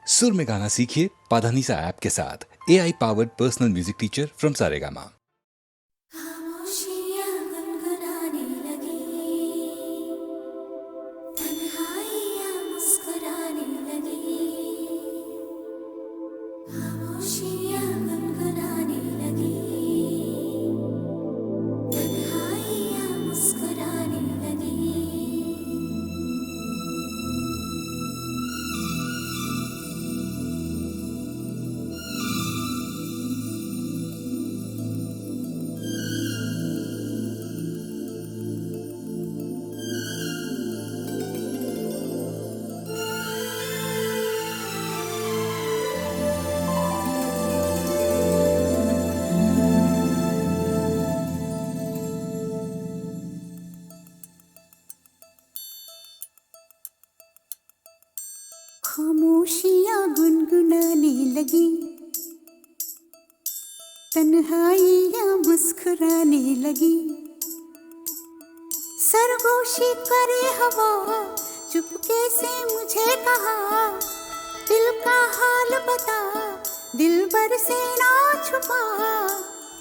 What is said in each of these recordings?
सुर में गाना सीखिए पाधानीसा ऐप के साथ। AI powered personal music teacher from Saregama. खामोशियाँ गुनगुनाने लगी, तन्हाइयाँ मुस्कुराने लगी। खामोशियाँ गुनगुनाने लगी, तन्हाइयाँ मुस्कुराने लगी। खामोशियाँ गुनगुनाने लगी, तन्हाइयाँ मुस्कुराने लगी। सरगोशी करे हवा, चुपके से मुझे कहा, दिल का हाल बता, दिलबर से ना छुपा।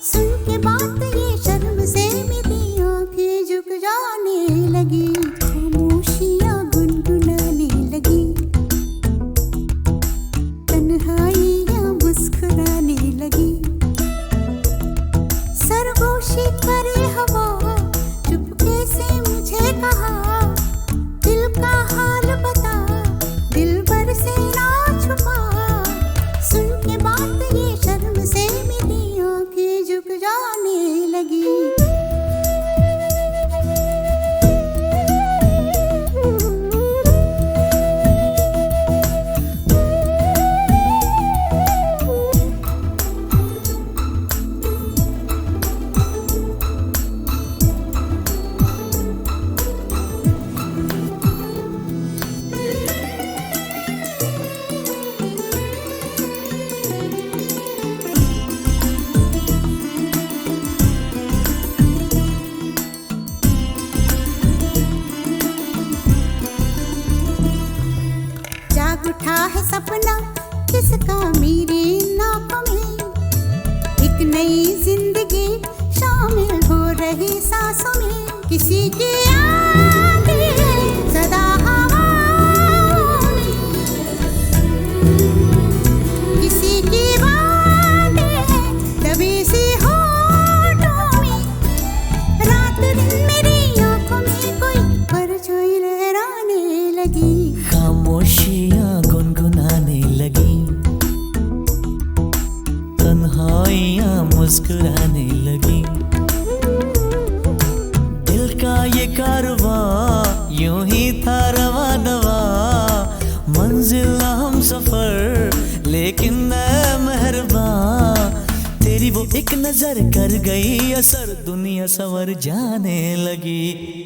सुन के बात ये शर्म से मेरी आंखें झुक जाने लगी। खामोशियाँ गुनगुनाने लगी, तन्हाइयाँ मुस्कुराने लगी। सरगोशी करे हवा, चुपके से मुझे कहा, दिल का हाल बता, दिलबर से ना छुपा। सुन के बात ये शर्म से मेरी आंखें झुक जाने लगी। जाग उठा है सपना किसका मेरी नाकों में, एक नई जिंदगी शामिल हो रही सांसों में। किसी की आगे सदा हवाओं में, किसी की बातें दबी सी होठों में। रात दिन मेरी आंखों में कोई परछाई लहराने लगी। खामोशियाँ गुनगुनाने लगी, तन्हाइयाँ मुस्कुराने लगी। दिल का ये कारवां यूं ही था रवा दवा, मंजिल हम सफर लेकिन मैं मेहरबान। तेरी वो एक नजर कर गई असर, दुनिया संवर जाने लगी।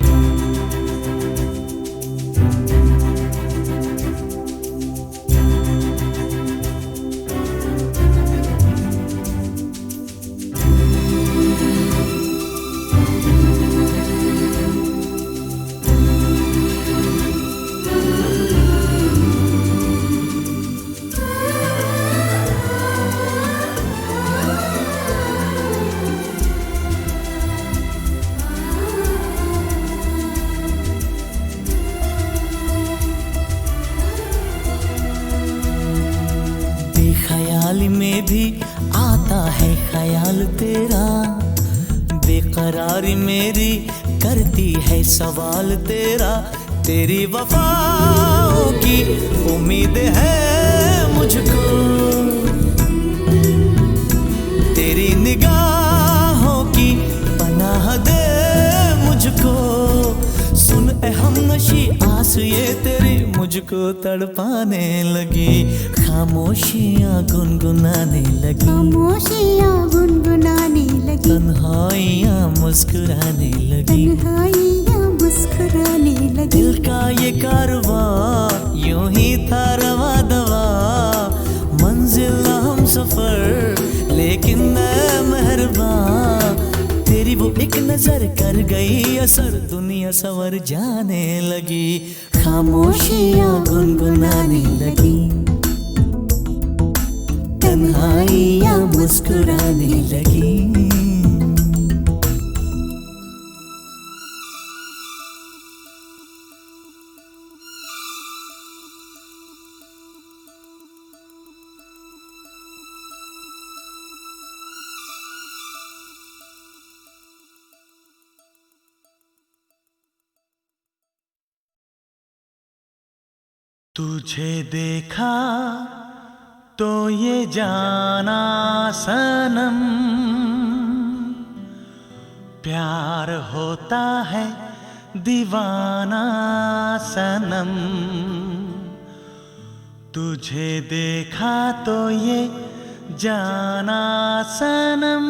ख्याल में भी आता है ख्याल तेरा, बेकरारी मेरी करती है सवाल तेरा। तेरी वफाओं की उम्मीद है मुझको, तेरी निगाहों की पनाह दे मुझको। सुन ए हमनशी आस ये तेरी मुझको तड़पाने लगी। खामोशियाँ गुनगुनाने लगी, खामोशियाँ गुनगुनाने लगी, तन्हाइयाँ मुस्कुराने लगी। तन्हाइयाँ मुस्कुराने लगी। दिल का ये कारवां यूं ही था रवा दवा, मंजिल हम सफर लेकिन मैं मेहरबान। तेरी वो एक नजर कर गई असर, दुनिया संवर जाने लगी। खामोशियाँ गुनगुनाने लगी, आई या मुस्कुराने लगी। तुझे देखा तो ये जाना सनम, प्यार होता है दीवाना सनम। तुझे देखा तो ये जाना सनम।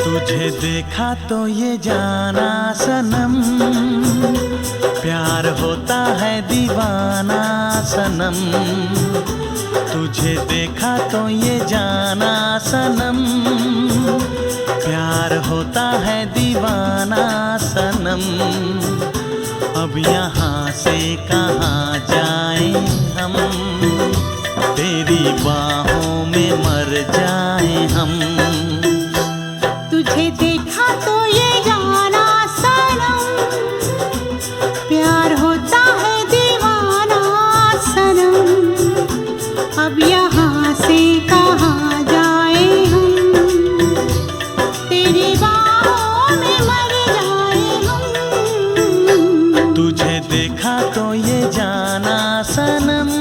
तुझे देखा तो ये जाना सनम, प्यार होता है दीवाना सनम। तुझे देखा तो ये जाना सनम, प्यार होता है दीवाना सनम। अब यहाँ से कहाँ जाएं हम, तेरी बाहों में मर जाएं हम। तुझे देखा तो ये जाना सनम, प्यार होता है दीवाना सनम। अब यहाँ से कहाँ जाए हम, तेरी बाहों में मर जाए हम। तुझे देखा तो ये जाना सनम।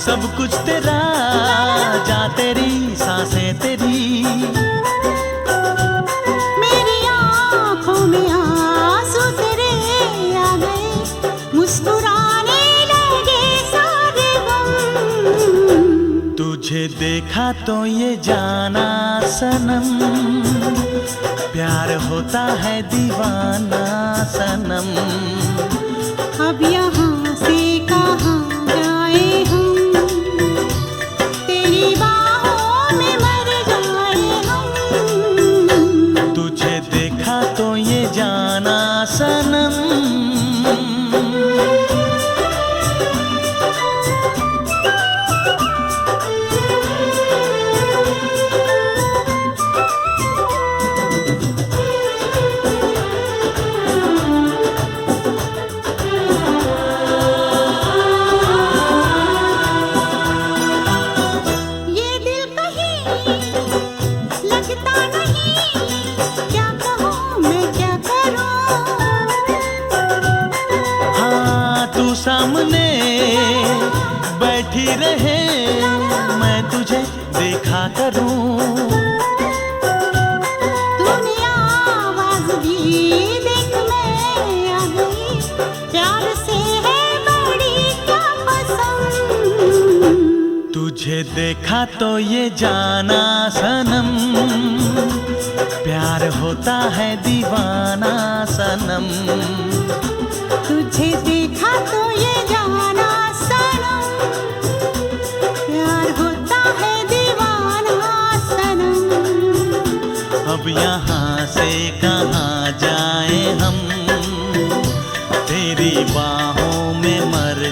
सब कुछ तेरा, जा तेरी सांसें तेरी। मेरी आँखों में आंसू तेरे आ गए, मुस्कुराने लगे सारे गम। तुझे देखा तो ये जाना सनम, प्यार होता है दीवाना सनम। अब यहाँ से कहाँ जाए हम, तेरी बाहों में मर जाए हम। तुझे देखा तो ये जाना सनम। सामने बैठी रहे, मैं तुझे देखा करूं। तूने आवाज दी, देख मैं आ गई, प्यार से है बड़ी क्या पसंद। तुझे देखा तो ये जाना सनम, प्यार होता है दीवाना सनम। तुझे देखा तो ये जाना सनम, प्यार होता है दीवाना सनम। अब यहाँ से कहाँ जाए हम, तेरी बाहों में मर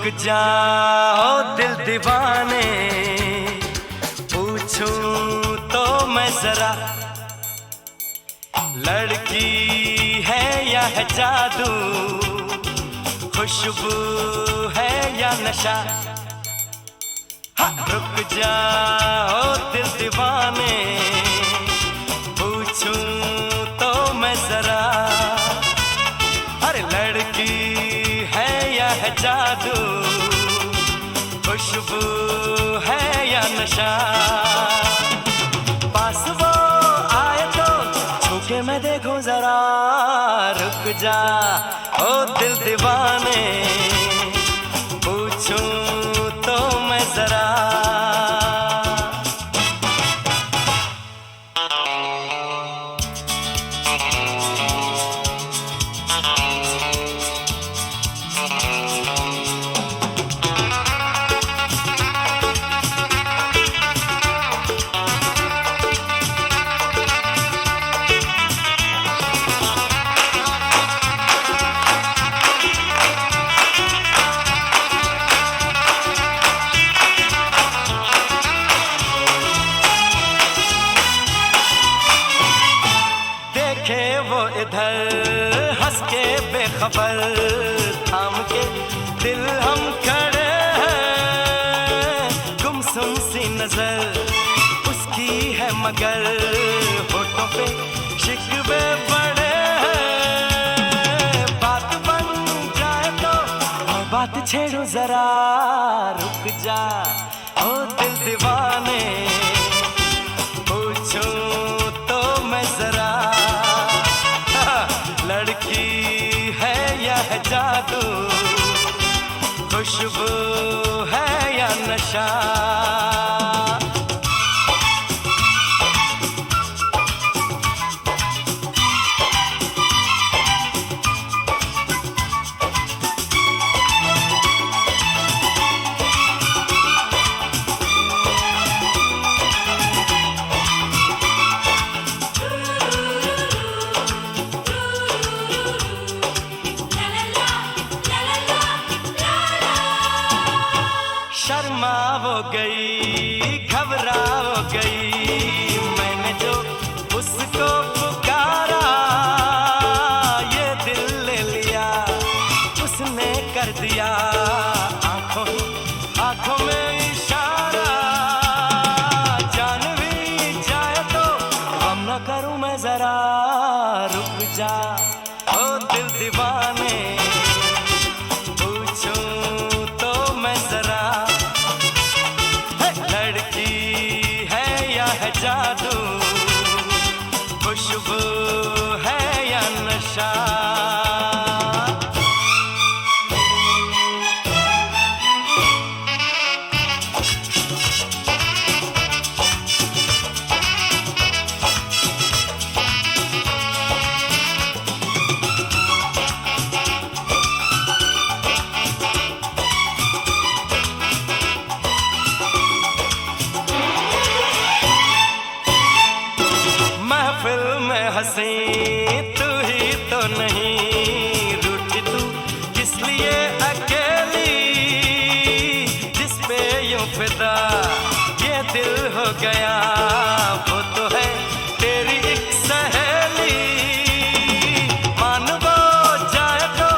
जाओ दिल दीवाने, पूछूं तो मैं जरा, लड़की है या है जादू, खुशबू है या नशा। हाँ, रुक जाओ दिल दीवाने, पूछूं तो मैं जरा, अरे लड़की है या है जादू, खुशबू है या नशा। पास वो आए तो छूके मैं देखूं जरा, रुक जा ओ दिल दीवाने, पूछूं तो मैं जरा। वो इधर हंस के बेखबर, थाम के दिल हम खड़े हैं, गुमसुम सी नजर उसकी है मगर होठों पे शिकवे पड़े हैं। बात बन जाए तो और बात छेड़ो जरा, रुक जा ओ दिल दीवाने, पूछूं तो मैं जरा, लड़की है या है जादू, खुशबू है या नशा। शर्मा हो गई, घबरा हो गई, मैंने जो उसको पुकारा, ये दिल ले लिया उसने कर दिया, आंखों आंखों में इशारा। जान भी जाए तो गम न करूं मैं जरा, रुक जा ओ दिल दीवाने, पूछूं तो मैं जरा, जादू, खुशबू है या नशा। महफिल में हंसी तू ही तो नहीं, रूठी तू किस लिए अकेली, जिस पे यूं फिदा ये दिल हो गया, वो तो है तेरी एक सहेली। मान वो जाए तो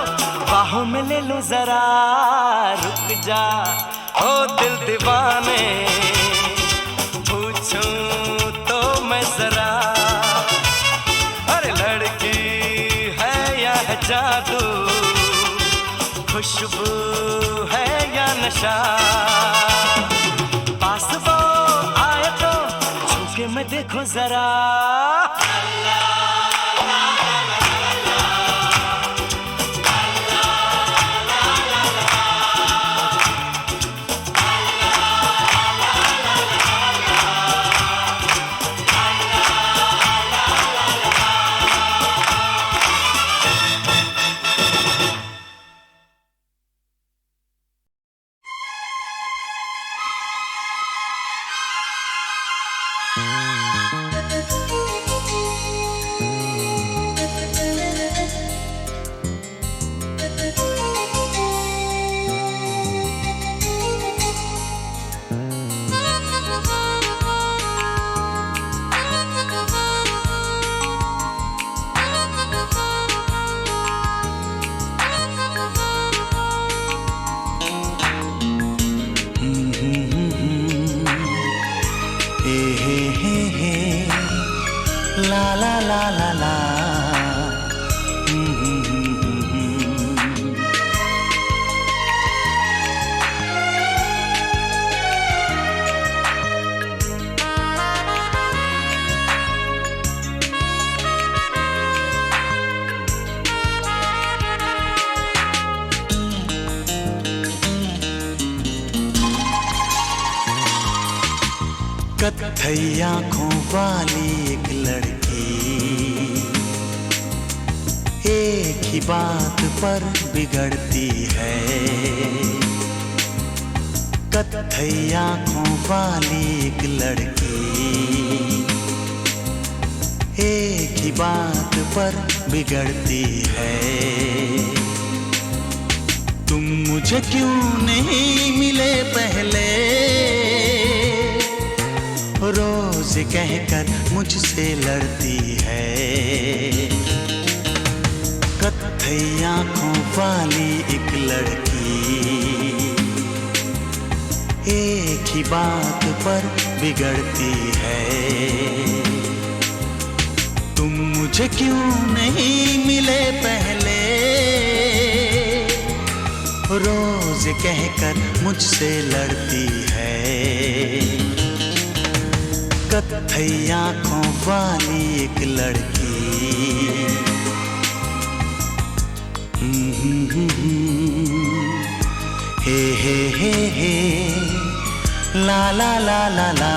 बाहों में ले लो जरा, रुक जा ओ दिल दीवाने, पूछूं तो मैं जरा, जादू, खुशबू है या नशा। पास वो आए तो छूके मैं देखूं जरा, हे ला ला ला ला ला कत्थई आंखों वाली एक लड़की एक ही बात पर बिगड़ती है। कत्थई आंखों वाली एक लड़की एक ही बात पर बिगड़ती है। तुम मुझे क्यों नहीं मिले पहले, रोज कहकर मुझसे लड़ती है। कत्थई आंखों वाली एक लड़की एक ही बात पर बिगड़ती है। तुम मुझे क्यों नहीं मिले पहले, रोज कहकर मुझसे लड़ती है। कत्थई आंखों वाली एक लड़की हे ला ला ला ला ला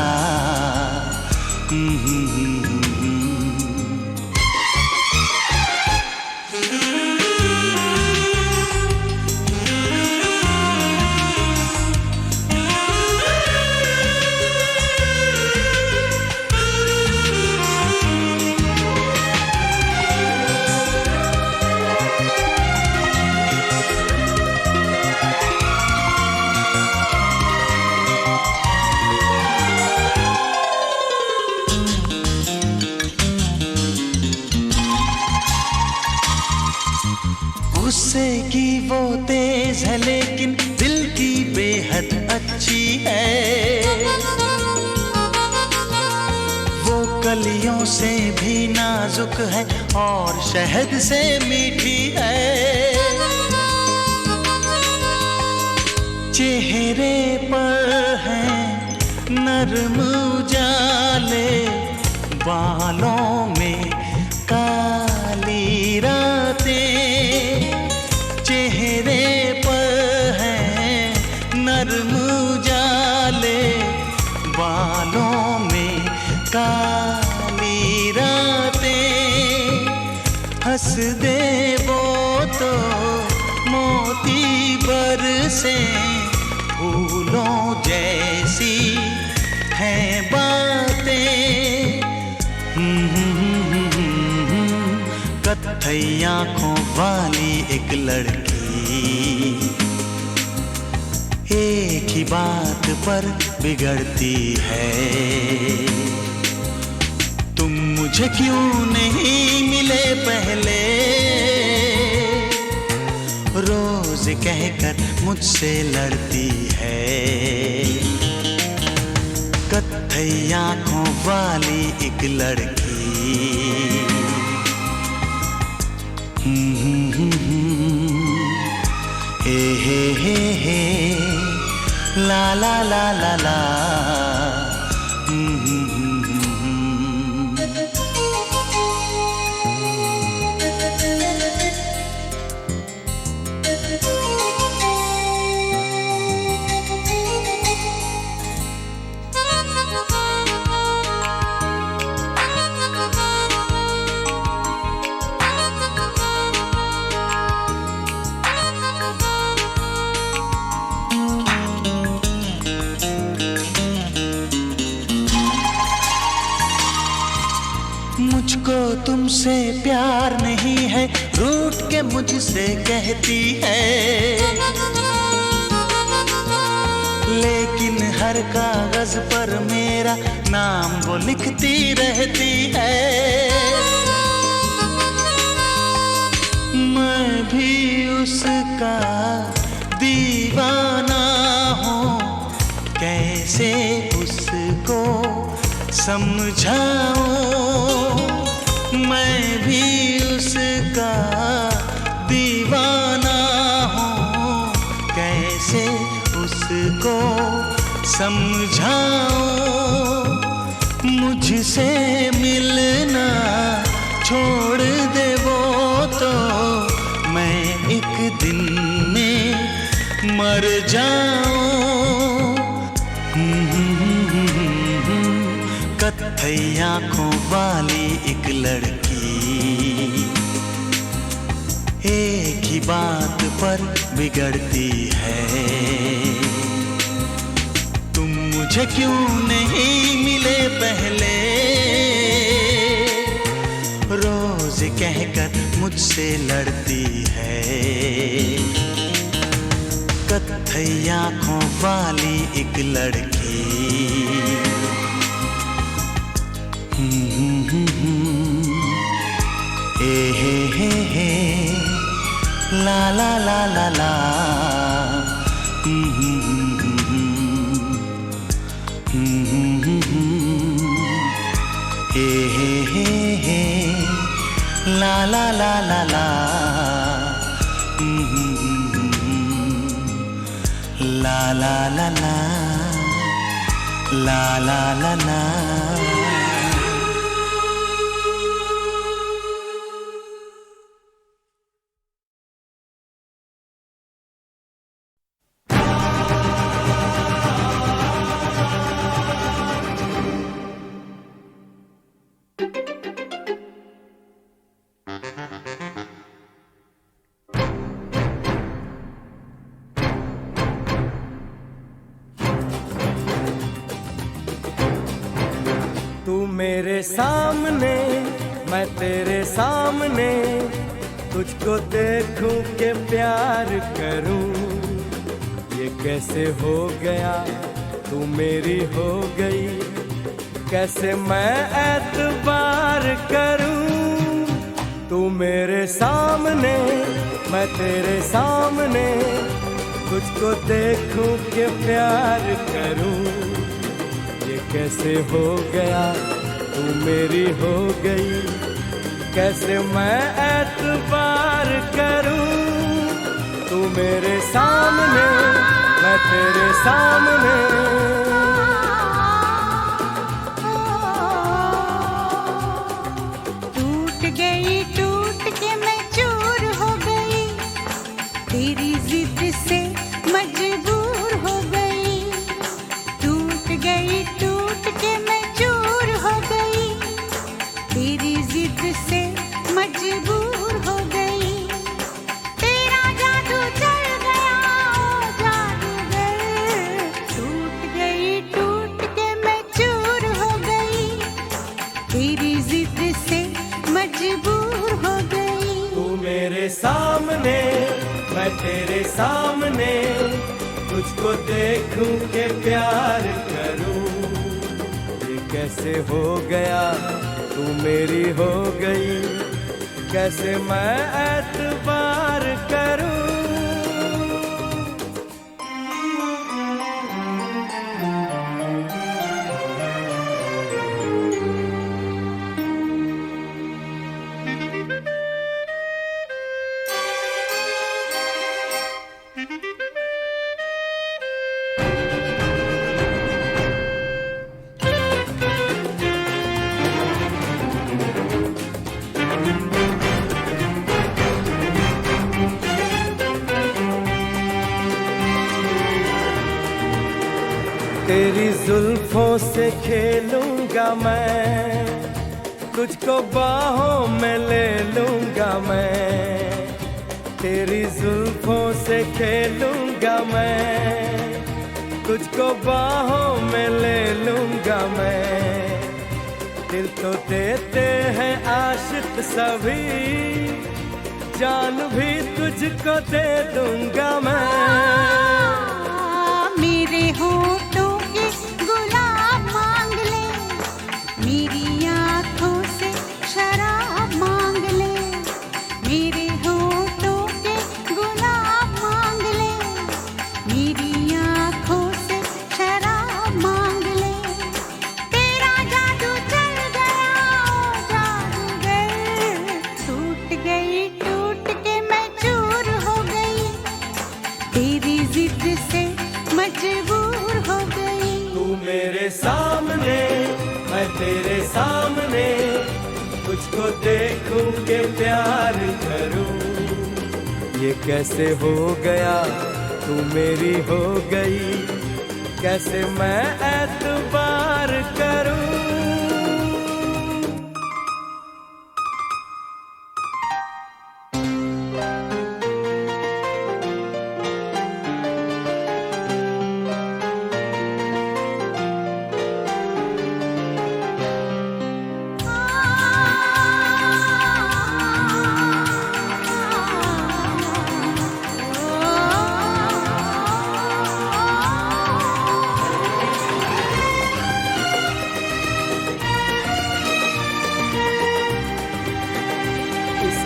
गुस्से की वो तेज है लेकिन दिल की बेहद अच्छी है। वो कलियों से भी नाजुक है और शहद से मीठी है। चेहरे पर है नरम उजाले, बालों में काली रातें। चेहरे पर है नरम उजाले, बालों में काली रातें। हंस दे वो तो मोती बरसे, फूलों जैसी हैं बातें। कत्थई आंखों वाली एक लड़की एक ही बात पर बिगड़ती है। तुम मुझे क्यों नहीं मिले पहले, रोज कहकर मुझसे लड़ती है। कत्थई आंखों वाली एक लड़की हे ला ला ला ला ला मुझको तुमसे प्यार नहीं है, रूठ के मुझसे कहती है। लेकिन हर कागज पर मेरा नाम वो लिखती रहती है। मैं भी उसका दीवाना हूँ, कैसे उसको समझाऊं मैं भी उसका दीवाना हूँ, कैसे उसको समझाऊं। मुझसे मिलना छोड़ दे वो तो मैं एक दिन में मर जाऊं। कत्थई आँखों वाली एक लड़की एक ही बात पर बिगड़ती है, तुम मुझे क्यों नहीं मिले पहले, रोज कहकर मुझसे लड़ती है। कत्थई आँखों वाली एक लड़की हे ला ला ला ला ला हे ला ला ला ला ला ला ला ला ला ला ला ला ला। तू मेरे सामने मैं तेरे सामने, तुझको देखूं के प्यार करूं, ये कैसे हो गया तू मेरी हो गई, कैसे मैं एतबार करूं। तू मेरे सामने मैं तेरे सामने, तुझको देखूं के प्यार करूं, ये कैसे हो गया तू मेरी हो गई, कैसे मैं एतबार करूं। तू मेरे सामने मैं तेरे सामने, टूट गई टूट के मैं चूर हो गई, तेरी जिद से मजबूर हो गई। टूट गई टूट के मैं चूर हो गई, तेरी जिद से मजबूर हो गई। तेरा जादू चल गया ओ जादूगर, टूट गई टूट के मैं चूर हो गई, तेरी जिद से मजबूर हो गई। तू मेरे सामने मैं तेरे सामने, तुझको देखूं के प्यार करूं, ये कैसे हो गया तू मेरी हो गई, कैसे मैं एतबार करूं। तेरी जुल्फों से खेलूंगा मैं, तुझको बाहों में ले लूंगा मैं। तेरी जुल्फों से खेलूंगा मैं, तुझको बाहों में ले लूंगा मैं। दिल तो देते हैं आशिक सभी, जान भी तुझको दे दूंगा मैं। मेरे होठों के गुलाब मांग ले, मेरी आँखों से शराब मांग ले। मेरे होठों के गुलाब मांग ले, मेरी आँखों से शराब मांग ले। तेरा तेरे सामने तुझको देखूं के प्यार करूं। ये कैसे हो गया तू मेरी हो गई, कैसे मैं एतबार करूं।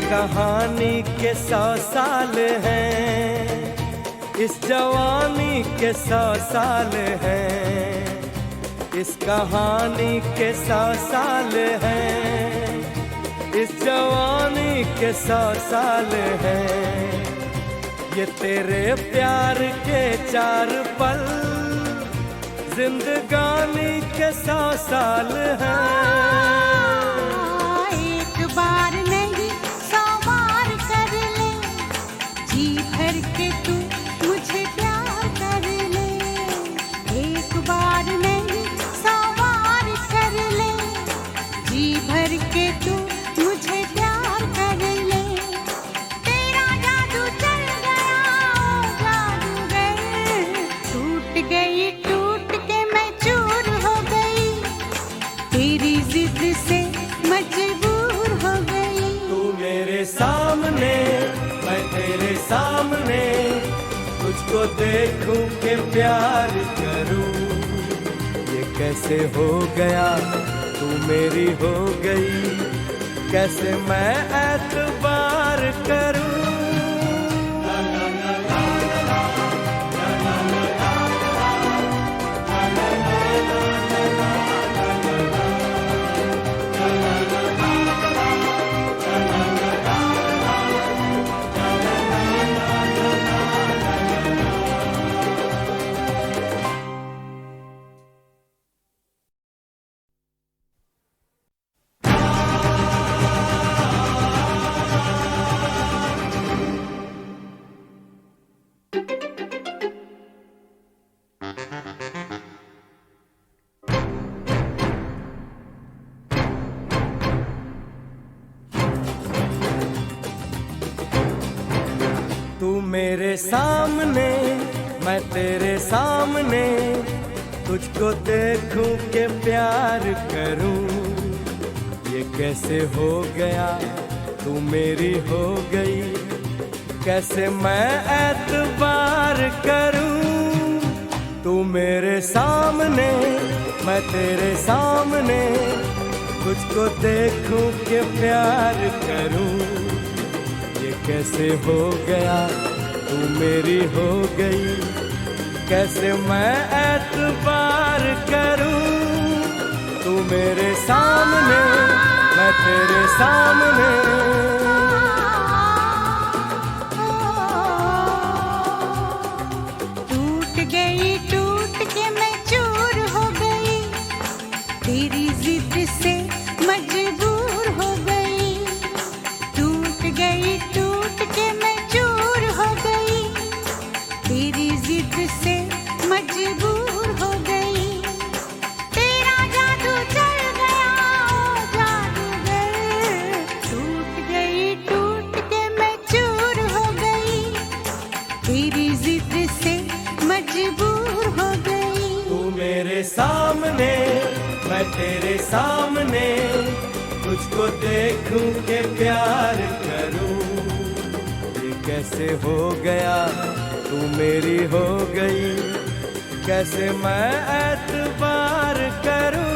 कहानी के 100 साल हैं, इस जवानी के 100 साल हैं, इस कहानी के 100 साल हैं, इस जवानी के 100 साल हैं। ये तेरे प्यार के 4 पल जिंदगानी के 100 साल हैं। एक बार नहीं 100 बार कर ले, जी भर के तू मुझे प्यार कर ले। एक बार नहीं 100 बार कर ले, जी भर के तू मुझे प्यार कर ले। तेरा जादू चल गया ओ जादूगर, टूट गई टूट के मैं चूर हो गई, तेरी जिद से मजबूर हो गई। तू मेरे सामने मैं तेरे सामने, तुझको देखूं के प्यार करूं। ये कैसे हो गया तू मेरी हो गई, कैसे मैं एतबार करूं। तू मेरे सामने मैं तेरे सामने, तुझको देखूं के प्यार करूं। ये कैसे हो गया तू मेरी हो गई, कैसे मैं एतबार करूं। तू मेरे सामने मैं तेरे सामने, तुझको देखूं के प्यार करूं। ये कैसे हो गया तू मेरी हो गई, कैसे मैं एतबार करूं। तू मेरे सामने मैं तेरे सामने, टूट गई टूट के मैं चूर हो गई, तेरी जिद से मजबूर हो गई। टूट गई टूट के मैं चूर हो गई, तेरी जिद से मजबूर हो गई। तेरा जादू चल गया ओ जादूगर, टूट गई टूट के मैं चूर हो गई, तेरी जिद से मजबूर हो गई। तू मेरे सामने मैं तेरे सामने, तुझको देखूं के प्यार करूं। ये कैसे हो गया तू मेरी हो गई, कैसे मैं एतबार करूं।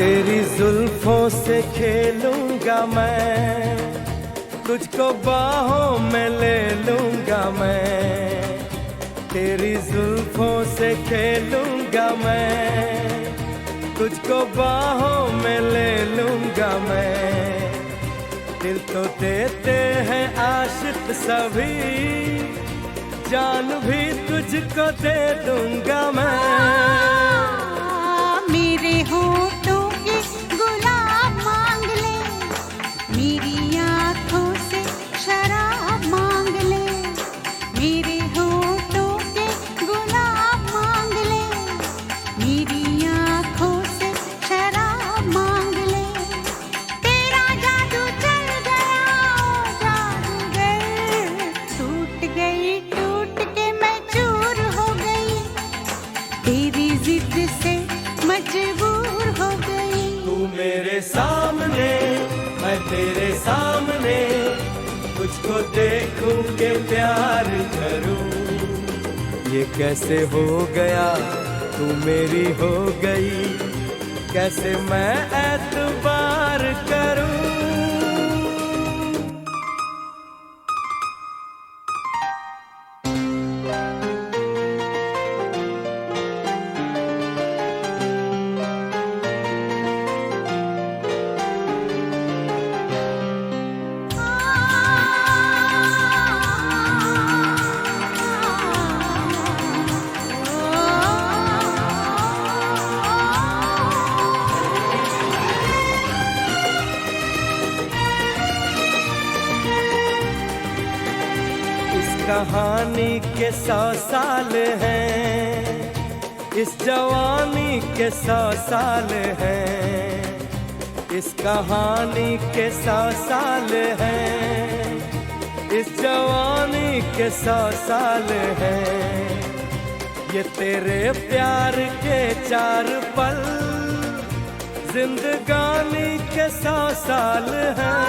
तेरी जुल्फों से खेलूंगा मैं, तुझको बाहों में ले लूंगा मैं। तेरी जुल्फों से खेलूंगा मैं, तुझको बाहों में ले लूंगा मैं। दिल तो देते हैं आशिक सभी, जान भी तुझको दे दूंगा मैं। मेरे होठों के गुलाब मांग ले, मेरी आँखों से शराब मांग ले। मेरे होठों के गुलाब मांग ले, मेरी आँखों से शराब मांग ले। तेरा जादू चल गया ओ जादूगर, टूट के मैं चूर हो गई। तेरी जिद से मजबूर हो गई। तू मेरे सामने, मैं तेरे सामने, तुझको देखूं के प्यार करूं। ये कैसे हो गया, तू मेरी हो गई, कैसे मैं एतबार करूं। कहानी के 100 साल हैं, इस जवानी के 100 साल हैं। इस कहानी के 100 साल हैं, इस जवानी के 100 साल हैं। ये तेरे प्यार के 4 पल, जिंदगानी के 100 साल हैं।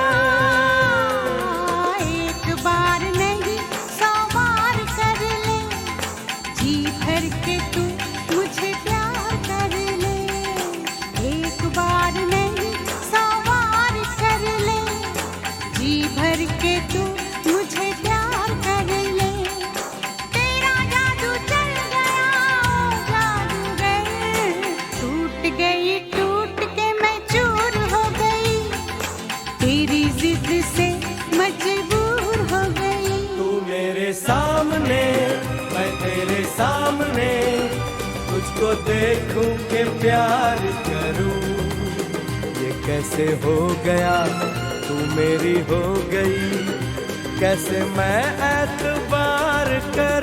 एक बार नहीं 100 बार कर ले, जी भर के तू मुझे प्यार कर ले। एक बार नहीं 100 बार कर ले, जी भर के तू मुझे प्यार कर ले। तेरा जादू चल गया ओ जादूगर, टूट के मैं चूर हो गई। तेरी जिद से मजबूर हो गई। तू मेरे सामने, मैं तेरे सामने, तुझको देखूं के प्यार करूं। ये कैसे हो गया, तू मेरी हो गई, कैसे मैं एतबार करूं।